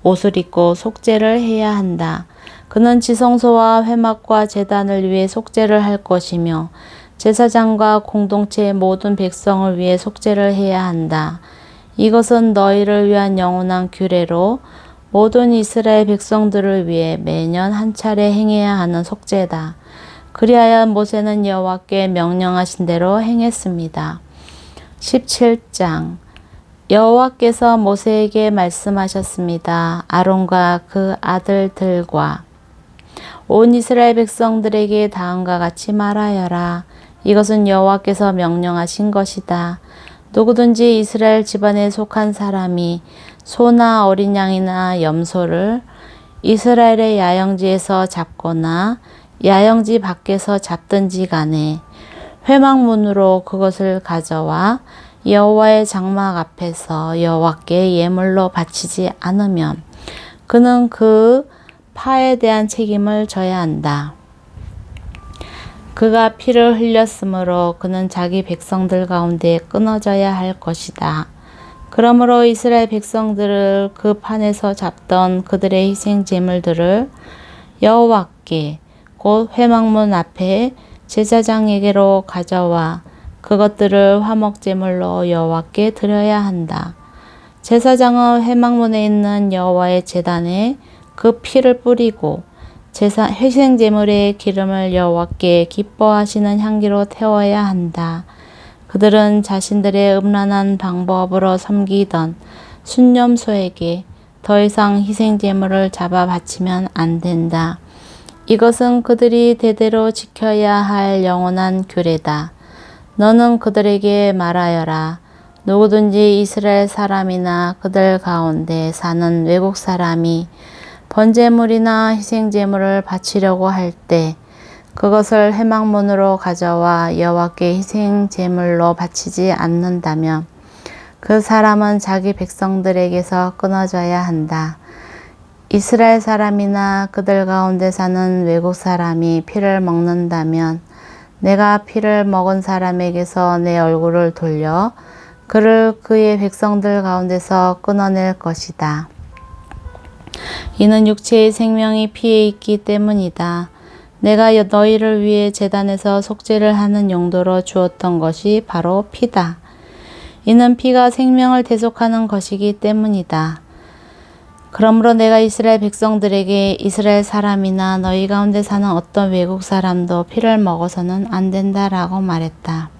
옷을 입고 속죄를 해야 한다. 그는 지성소와 회막과 제단을 위해 속죄를 할 것이며 제사장과 공동체의 모든 백성을 위해 속죄를 해야 한다. 이것은 너희를 위한 영원한 규례로 모든 이스라엘 백성들을 위해 매년 한 차례 행해야 하는 속죄다. 그리하여 모세는 여호와께 명령하신 대로 행했습니다. 17장 여호와께서 모세에게 말씀하셨습니다. 아론과 그 아들들과 온 이스라엘 백성들에게 다음과 같이 말하여라. 이것은 여호와께서 명령하신 것이다. 누구든지 이스라엘 집안에 속한 사람이 소나 어린 양이나 염소를 이스라엘의 야영지에서 잡거나 야영지 밖에서 잡든지 간에 회막문으로 그것을 가져와 여호와의 장막 앞에서 여호와께 예물로 바치지 않으면 그는 그 파에 대한 책임을 져야 한다. 그가 피를 흘렸으므로 그는 자기 백성들 가운데 끊어져야 할 것이다. 그러므로 이스라엘 백성들을 그 판에서 잡던 그들의 희생 제물들을 여호와께 곧 회막문 앞에 제사장에게로 가져와 그것들을 화목제물로 여호와께 드려야 한다. 제사장은 회막문에 있는 여호와의 제단에 그 피를 뿌리고 희생제물의 기름을 여호와께 기뻐하시는 향기로 태워야 한다. 그들은 자신들의 음란한 방법으로 섬기던 순념소에게 더 이상 희생제물을 잡아 바치면 안 된다. 이것은 그들이 대대로 지켜야 할 영원한 규례다. 너는 그들에게 말하여라. 누구든지 이스라엘 사람이나 그들 가운데 사는 외국 사람이 번제물이나 희생제물을 바치려고 할 때 그것을 회막문으로 가져와 여호와께 희생제물로 바치지 않는다면 그 사람은 자기 백성들에게서 끊어져야 한다. 이스라엘 사람이나 그들 가운데 사는 외국 사람이 피를 먹는다면 내가 피를 먹은 사람에게서 내 얼굴을 돌려 그를 그의 백성들 가운데서 끊어낼 것이다. 이는 육체의 생명이 피에 있기 때문이다. 내가 너희를 위해 제단에서 속죄를 하는 용도로 주었던 것이 바로 피다. 이는 피가 생명을 대속하는 것이기 때문이다. 그러므로 내가 이스라엘 백성들에게 이스라엘 사람이나 너희 가운데 사는 어떤 외국 사람도 피를 먹어서는 안 된다라고 말했다.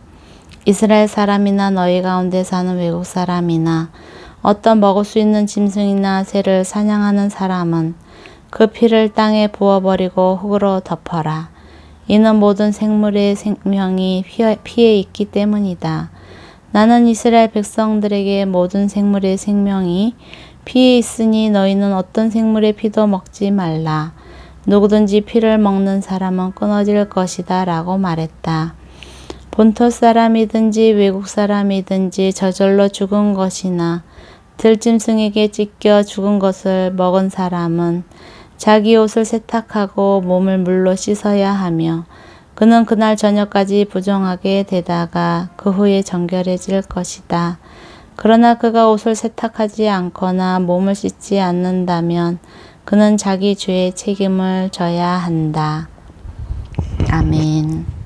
이스라엘 사람이나 너희 가운데 사는 외국 사람이나 어떤 먹을 수 있는 짐승이나 새를 사냥하는 사람은 그 피를 땅에 부어버리고 흙으로 덮어라. 이는 모든 생물의 생명이 피에 있기 때문이다. 나는 이스라엘 백성들에게 모든 생물의 생명이 피에 있으니 너희는 어떤 생물의 피도 먹지 말라. 누구든지 피를 먹는 사람은 끊어질 것이다 라고 말했다. 본토 사람이든지 외국 사람이든지 저절로 죽은 것이나 들짐승에게 찢겨 죽은 것을 먹은 사람은 자기 옷을 세탁하고 몸을 물로 씻어야 하며 그는 그날 저녁까지 부정하게 되다가 그 후에 정결해질 것이다. 그러나 그가 옷을 세탁하지 않거나 몸을 씻지 않는다면 그는 자기 죄의 책임을 져야 한다. 아멘.